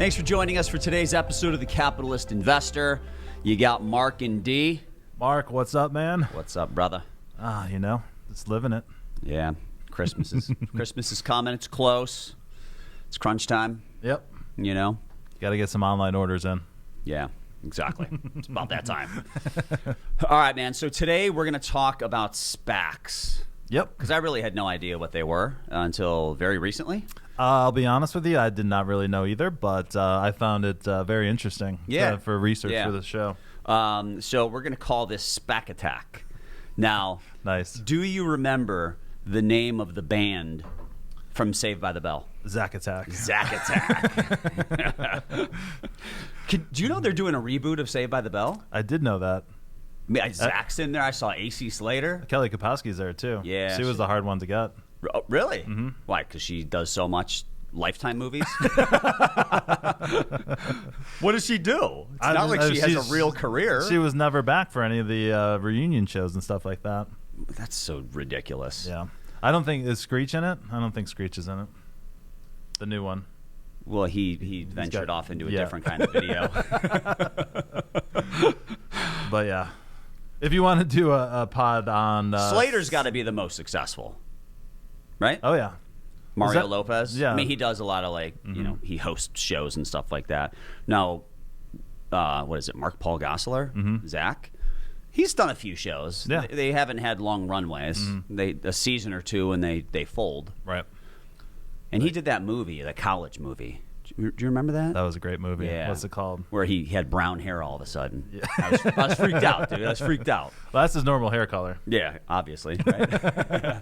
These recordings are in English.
Thanks for joining us for today's episode of The Capitalist Investor. You got Mark and D. Mark, what's up, man? What's up, brother? Just living it. Yeah, Christmas is coming. It's close. It's crunch time. Yep. You know? Got to get some online orders in. Yeah, exactly. It's about that time. All right, man. So today we're going to talk about SPACs. Yep. Because I really had no idea what they were until very recently. I'll be honest with you, I did not really know either, but I found it very interesting for research for the show. So we're going to call this Spac Attack. Now, nice. Do you remember the name of the band from Saved by the Bell? Spac Attack. Spac Attack. Do you know they're doing a reboot of Saved by the Bell? I did know that. Zach's in there. I saw AC Slater. Kelly Kapowski's there, too. Yeah. She was the hard one to get. Oh, really? Mm-hmm. Why? Because she does so much Lifetime movies? What does she do? It's not like she has a real career. She was never back for any of the reunion shows and stuff like that. That's so ridiculous. Yeah. I don't think, is Screech in it? I don't think Screech is in it. The new one. Well, he ventured off into a different kind of video. But yeah. If you want to do a pod on... Slater's got to be the most successful, right? Oh, yeah. Mario Lopez? Yeah. I mean, he does a lot of, he hosts shows and stuff like that. Now, what is it, Mark Paul Gosselaar? Zach? He's done a few shows. Yeah. They haven't had long runways. A season or two, and they fold. Right. And he did that movie, the college movie. Do you remember that? That was a great movie. Yeah. What's it called? Where he had brown hair all of a sudden. Yeah. I was freaked out, dude. I was freaked out. Well, that's his normal hair color. Yeah, obviously. Right?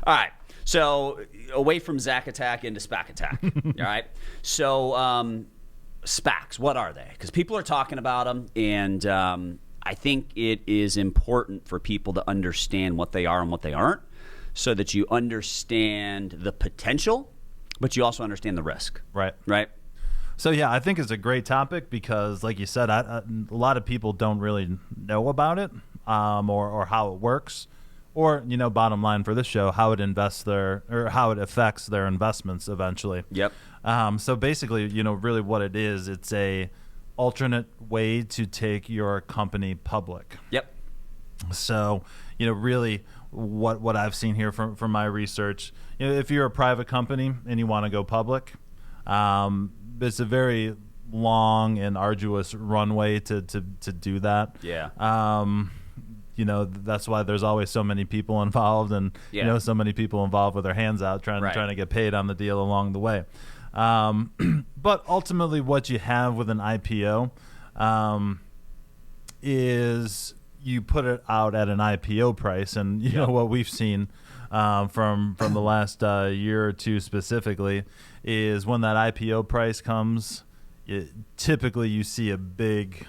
All right. So away from Spac Attack into Spac Attack. All right. So SPACs, what are they? Because people are talking about them, and I think it is important for people to understand what they are and what they aren't, so that you understand the potential, but you also understand the risk. Right. Right. So, yeah, I think it's a great topic because, like you said, a lot of people don't really know about it or how it works. Or, bottom line for this show, how it affects their investments eventually. Yep. So basically, really what it is, it's a alternate way to take your company public. Yep. So, really what I've seen here from my research, if you're a private company and you want to go public, it's a very long and arduous runway to do that. Yeah. That's why there's always so many people involved and, so many people involved with their hands out trying to get paid on the deal along the way. But ultimately what you have with an IPO is you put it out at an IPO price. And, you know, what we've seen from the last year or two specifically is when that IPO price comes, typically you see a big,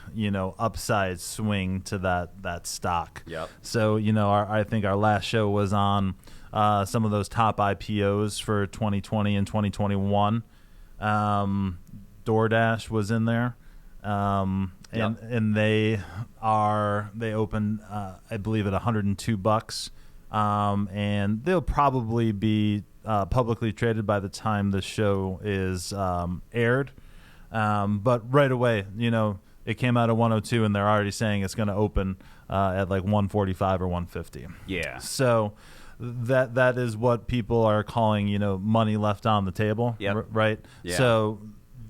upside swing to that stock. Yep. So, I think our last show was on some of those top IPOs for 2020 and 2021. DoorDash was in there. And they opened, I believe, at $102. And they'll probably be publicly traded by the time the show is aired. But right away, it came out at 102 and they're already saying it's going to open at like 145 or 150. Yeah. So that is what people are calling, money left on the table. Yep. Right. Yeah. So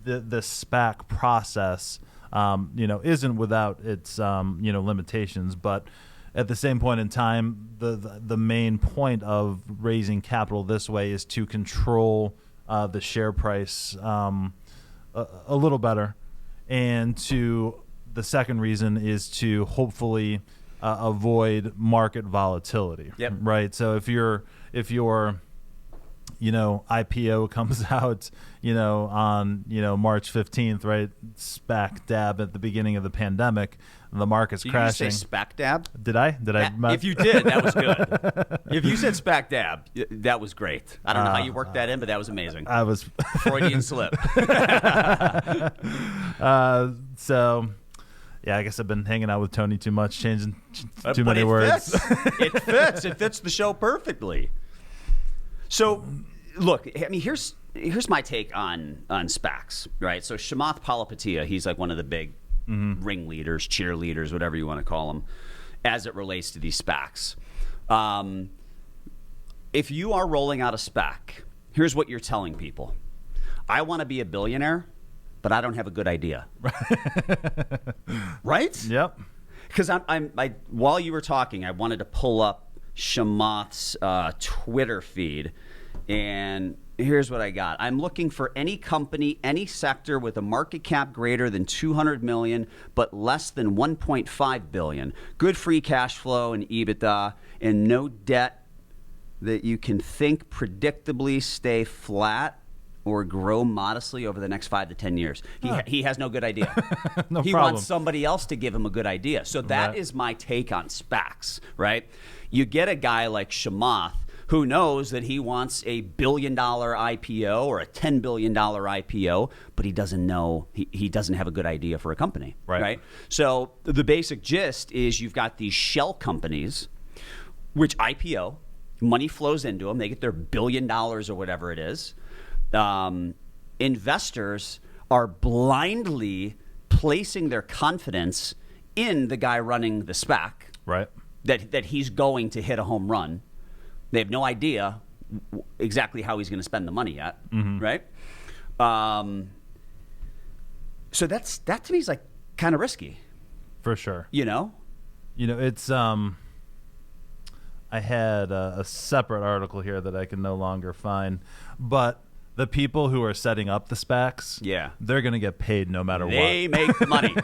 the SPAC process, isn't without its, limitations, but at the same point in time, the main point of raising capital this way is to control the share price a little better, and the second reason is to hopefully avoid market volatility. Yep. Right. So if your IPO comes out, on, March 15th, right? SPAC dab at the beginning of the pandemic, the market's crashing. Did you say SPAC dab? Did I? If you did, that was good. If you said SPAC dab, that was great. I don't know how you worked that in, but that was amazing. I was Freudian slip. So, yeah, I guess I've been hanging out with Tony too much, changing too many words. It fits the show perfectly. So, look, I mean, here's here's my take on SPACs, right? So Chamath Palihapitiya, he's like one of the big ringleaders, cheerleaders, whatever you want to call them, as it relates to these SPACs. If you are rolling out a SPAC, here's what you're telling people. I want to be a billionaire, but I don't have a good idea. Right? Yep. Because while you were talking, I wanted to pull up Chamath's Twitter feed, and here's what I got. I'm looking for any company, any sector with a market cap greater than 200 million, but less than 1.5 billion. Good free cash flow and EBITDA, and no debt that you can think predictably stay flat or grow modestly over the next 5 to 10 years. He has no good idea. No he problem. wants somebody else to give him a good idea. So that is my take on SPACs, right? You get a guy like Chamath who knows that he wants a $1 billion IPO or a $10 billion IPO, but he doesn't know, he doesn't have a good idea for a company, right? So the basic gist is you've got these shell companies which IPO, money flows into them, they get their $1 billion or whatever it is. Investors are blindly placing their confidence in the guy running the SPAC, Right. that he's going to hit a home run. They have no idea exactly how he's going to spend the money yet, right? So that to me is like kind of risky, For sure. you know? It's I had a separate article here that I can no longer find, but the people who are setting up the SPACs, Yeah. they're going to get paid no matter They what. make money.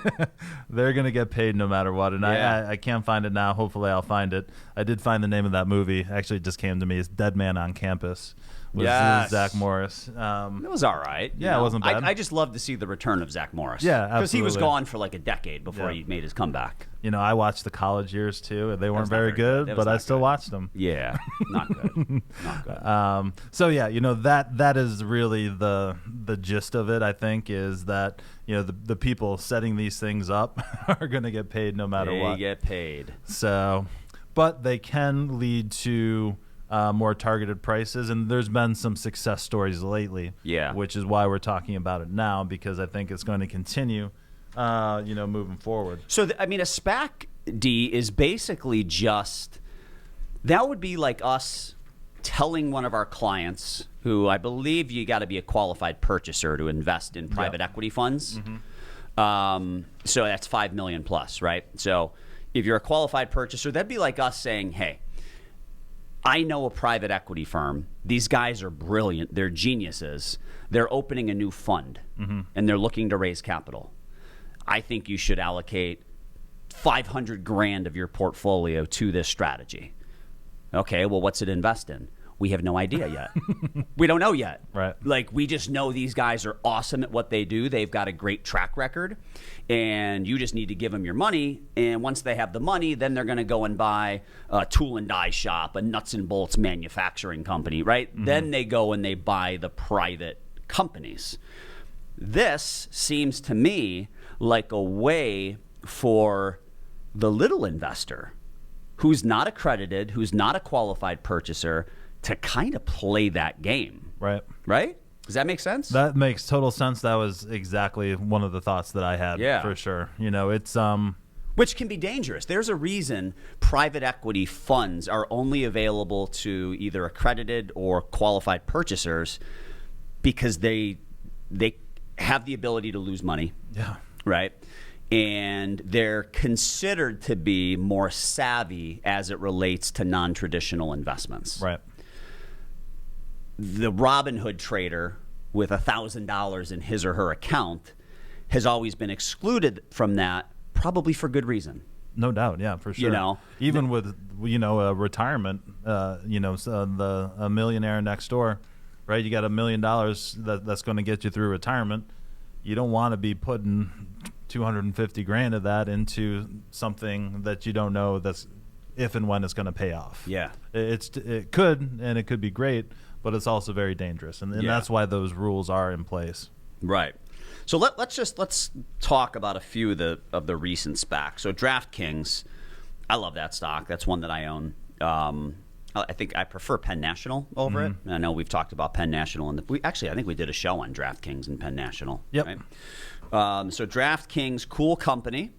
They're going to get paid no matter what, and Yeah. I can't find it now. Hopefully, I'll find it. I did find the name of that movie. Actually, it just came to me. It's Dead Man on Campus with Yes. Zach Morris. It was all right. you Yeah, it know? wasn't bad. I just love to see the return of Zach Morris. Yeah, Because he was absolutely. gone for like a decade before Yeah. he made his comeback. I watched the college years too, and they weren't not very very good. good, That was but I not still good. watched them. Yeah, not good. Not good. So yeah, that is really the gist of it. I think is that the people setting these things up are going to get paid no matter They what. get paid. So, but they can lead to more targeted prices, and there's been some success stories lately. Yeah. which is why we're talking about it now, because I think it's going to continue. Moving forward. So, a SPAC, D, is basically just, that would be like us telling one of our clients, who I believe you got to be a qualified purchaser to invest in private equity funds. So that's 5 million plus, right? So if you're a qualified purchaser, that'd be like us saying, hey, I know a private equity firm. These guys are brilliant. They're geniuses. They're opening a new fund, and they're looking to raise capital. I think you should allocate $500,000 of your portfolio to this strategy. Okay, well, what's it invest in? We have no idea yet. We don't know yet. Right. Like, we just know these guys are awesome at what they do. They've got a great track record, and you just need to give them your money. And once they have the money, then they're going to go and buy a tool and die shop, a nuts and bolts manufacturing company, right? Then they go and they buy the private companies. This seems to me like a way for the little investor who's not accredited, who's not a qualified purchaser, to kind of play that game. Right. Right? Does that make sense? That makes total sense. That was exactly one of the thoughts that I had. Yeah. For sure. It's Which can be dangerous. There's a reason private equity funds are only available to either accredited or qualified purchasers, because they have the ability to lose money. yeah. Right? And they're considered to be more savvy as it relates to non-traditional investments. Right. The Robinhood trader with $1,000 in his or her account has always been excluded from that, probably for good reason. No doubt, yeah, for sure. Even with a retirement, a millionaire next door, right? You got $1 million that's going to get you through retirement. You don't want to be putting $250,000 of that into something that you don't know that's if and when it's going to pay off. Yeah. It could be great, but it's also very dangerous, and that's why those rules are in place. Right. So let's talk about a few of the recent SPACs. So DraftKings, I love that stock. That's one that I own. I think I prefer Penn National over it. I know we've talked about Penn National, and I think we did a show on DraftKings and Penn National. Yep. Right? So DraftKings, cool company.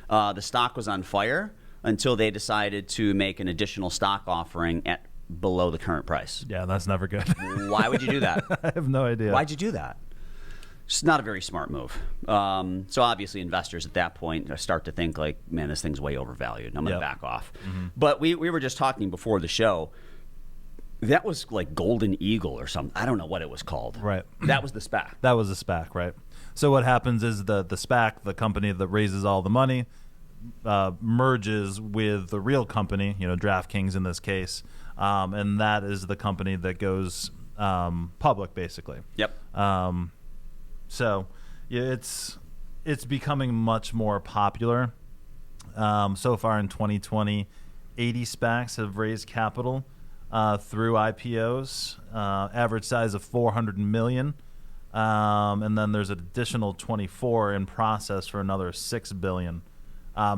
The stock was on fire until they decided to make an additional stock offering at below the current price. Yeah, that's never good. Why would you do that? I have no idea. Why'd you do that? It's not a very smart move. So obviously investors at that point start to think like, man, this thing's way overvalued. I'm going to back off. But we were just talking before the show. That was like Golden Eagle or something. I don't know what it was called. Right. That was the SPAC. That was a SPAC, right? So what happens is the SPAC, the company that raises all the money, merges with the real company, DraftKings in this case, and that is the company that goes public, basically. Yep. So yeah, it's becoming much more popular. So far in 2020, 80 SPACs have raised capital through IPOs, average size of $400 million. And then there's an additional 24 in process for another $6 billion.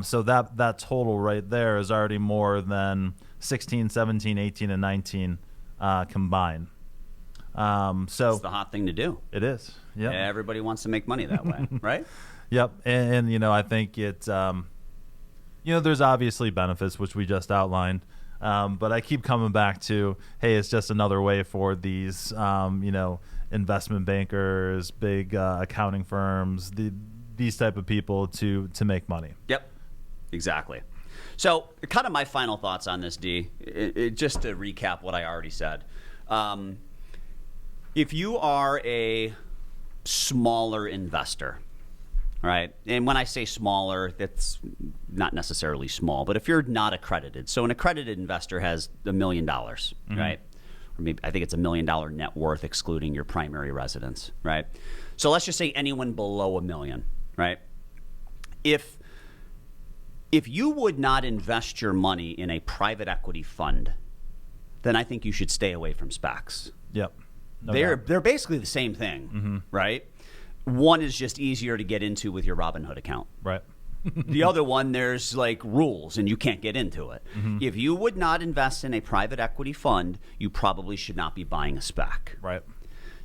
So that total right there is already more than 16, 17, 18, and 19 combined. So it's the hot thing to do. It is. Yeah. Everybody wants to make money that way, right? Yep. And I think it's there's obviously benefits, which we just outlined. But I keep coming back to, hey, it's just another way for these investment bankers, big accounting firms, these type of people to make money. Yep. Exactly. So kind of my final thoughts on this, D, just to recap what I already said. If you are a smaller investor, right? And when I say smaller, that's not necessarily small, but if you're not accredited, so an accredited investor has $1 million, right? Or maybe I think it's $1 million net worth excluding your primary residence, right? So let's just say anyone below $1 million, right? If you would not invest your money in a private equity fund, then I think you should stay away from SPACs. Yep. No they're doubt. basically the same thing, right? One is just easier to get into with your Robinhood account. Right. The other one, there's like rules and you can't get into it. If you would not invest in a private equity fund, you probably should not be buying a SPAC. Right.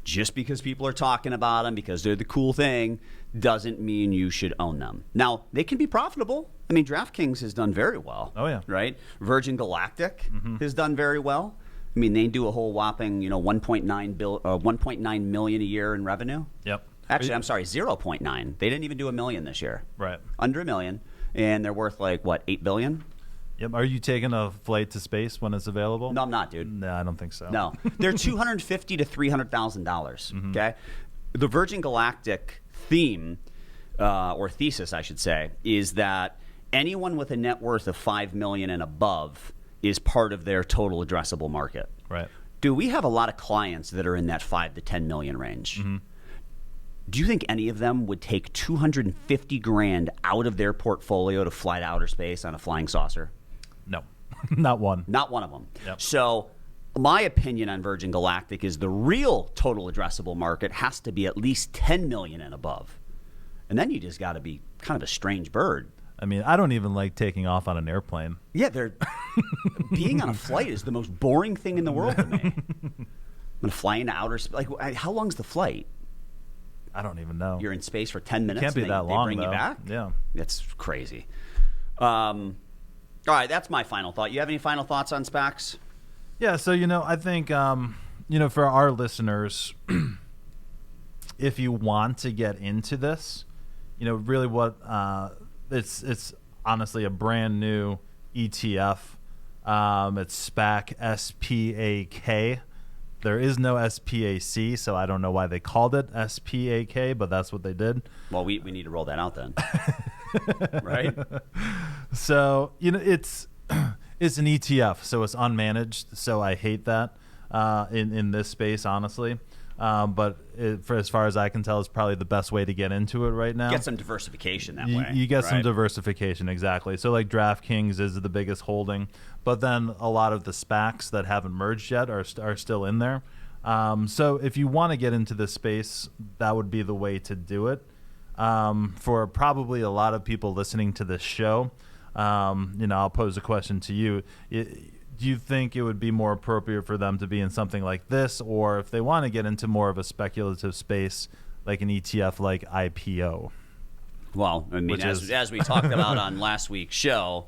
Just because people are talking about them, because they're the cool thing, doesn't mean you should own them. Now, they can be profitable. I mean, DraftKings has done very well. Oh, yeah. Right? Virgin Galactic has done very well. I mean, they do a whole whopping, 1.9 million a year in revenue. Yep. Actually, I'm sorry, 0.9. They didn't even do $1 million this year. Right. Under $1 million, and they're worth like what, $8 billion? Yep. Are you taking a flight to space when it's available? No, I'm not, dude. No, I don't think so. No, they're $250,000 to $300,000. Okay, the Virgin Galactic theme or thesis, I should say, is that anyone with a net worth of $5 million and above is part of their total addressable market. Right. Do we have a lot of clients that are in that 5 to 10 million range? Do you think any of them would take $250,000 out of their portfolio to fly to outer space on a flying saucer? No, not one. Not one of them. Yep. So my opinion on Virgin Galactic is the real total addressable market has to be at least 10 million and above. And then you just got to be kind of a strange bird. I mean, I don't even like taking off on an airplane. Yeah, being on a flight is the most boring thing in the world to me. I'm going to fly into outer space. Like, how long's the flight? I don't even know. You're in space for 10 minutes. Can't be and that long, They bring though. you back? Yeah. That's crazy. All right, that's my final thought. You have any final thoughts on SPACs? Yeah, so, I think, for our listeners, if you want to get into this, really what it's honestly a brand new ETF. It's SPAC, S-P-A-K. There is no SPAC, so I don't know why they called it SPAK, but that's what they did. Well, we need to roll that out then. Right? So, it's an ETF, so it's unmanaged, so I hate that in this space, honestly. But as far as I can tell, it's probably the best way to get into it right now. Get some diversification that way. You get some right? diversification, exactly. So like DraftKings is the biggest holding, but then a lot of the SPACs that haven't merged yet are still in there. So if you want to get into this space, that would be the way to do it. For probably a lot of people listening to this show, I'll pose a question to you. do you think it would be more appropriate for them to be in something like this, or if they want to get into more of a speculative space, like an ETF like IPO? Well, I mean, as we talked about on last week's show,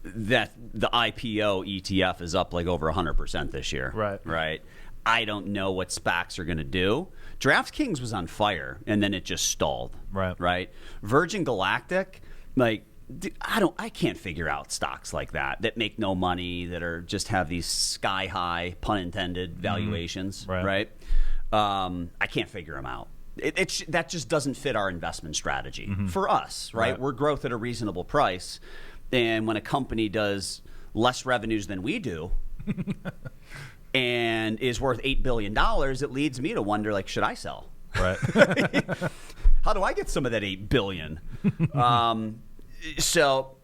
that the IPO ETF is up like over 100% this year. Right. I don't know what SPACs are going to do. DraftKings was on fire, and then it just stalled. Right. Virgin Galactic, like, I can't figure out stocks like that make no money, that are just have these sky high, pun intended, valuations. Right. I can't figure them out. That just doesn't fit our investment strategy for us. Right. We're growth at a reasonable price, and when a company does less revenues than we do and is worth $8 billion, it leads me to wonder, like, should I sell? Right. How do I get some of that $8 billion? So,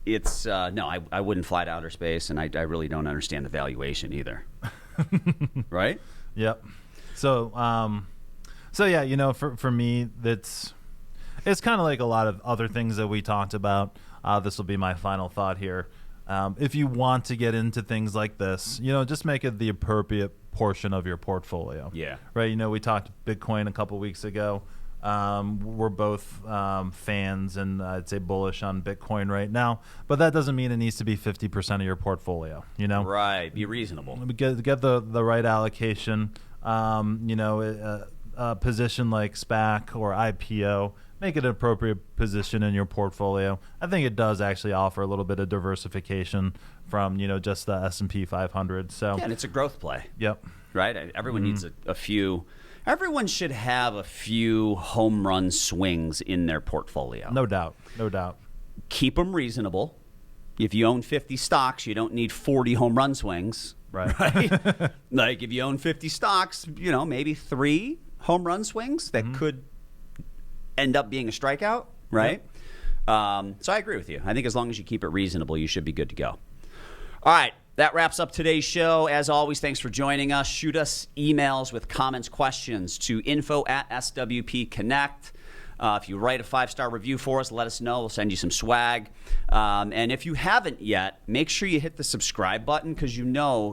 it's no, I wouldn't fly to outer space, and I really don't understand the valuation either. Right? Yep. So yeah, for me, it's kind of like a lot of other things that we talked about. This will be my final thought here. If you want to get into things like this, just make it the appropriate portion of your portfolio. Yeah. Right. We talked Bitcoin a couple weeks ago. We're both fans, and I'd say bullish on Bitcoin right now. But that doesn't mean it needs to be 50% of your portfolio. Right. Be reasonable. Get the right allocation. A position like SPAC or IPO, make it an appropriate position in your portfolio. I think it does actually offer a little bit of diversification from just the S&P 500. So yeah, and it's a growth play. Yep. Right. Everyone needs a few. Everyone should have a few home run swings in their portfolio. No doubt. Keep them reasonable. If you own 50 stocks, you don't need 40 home run swings. Right? Like, if you own 50 stocks, maybe 3 home run swings that could end up being a strikeout. Right? Yep. So I agree with you. I think as long as you keep it reasonable, you should be good to go. All right. That wraps up today's show. As always, thanks for joining us. Shoot us emails with comments, questions to info@SWPconnect. If you write a 5-star review for us, let us know. We'll send you some swag. And if you haven't yet, make sure you hit the subscribe button, because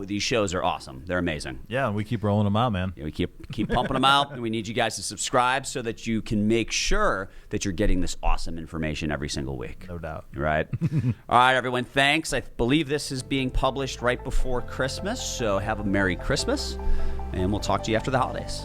these shows are awesome. They're amazing. Yeah, and we keep rolling them out, man. We keep pumping them out, and we need you guys to subscribe so that you can make sure that you're getting this awesome information every single week. No doubt. Right? All right, everyone, thanks. I believe this is being published right before Christmas, so have a Merry Christmas, and we'll talk to you after the holidays.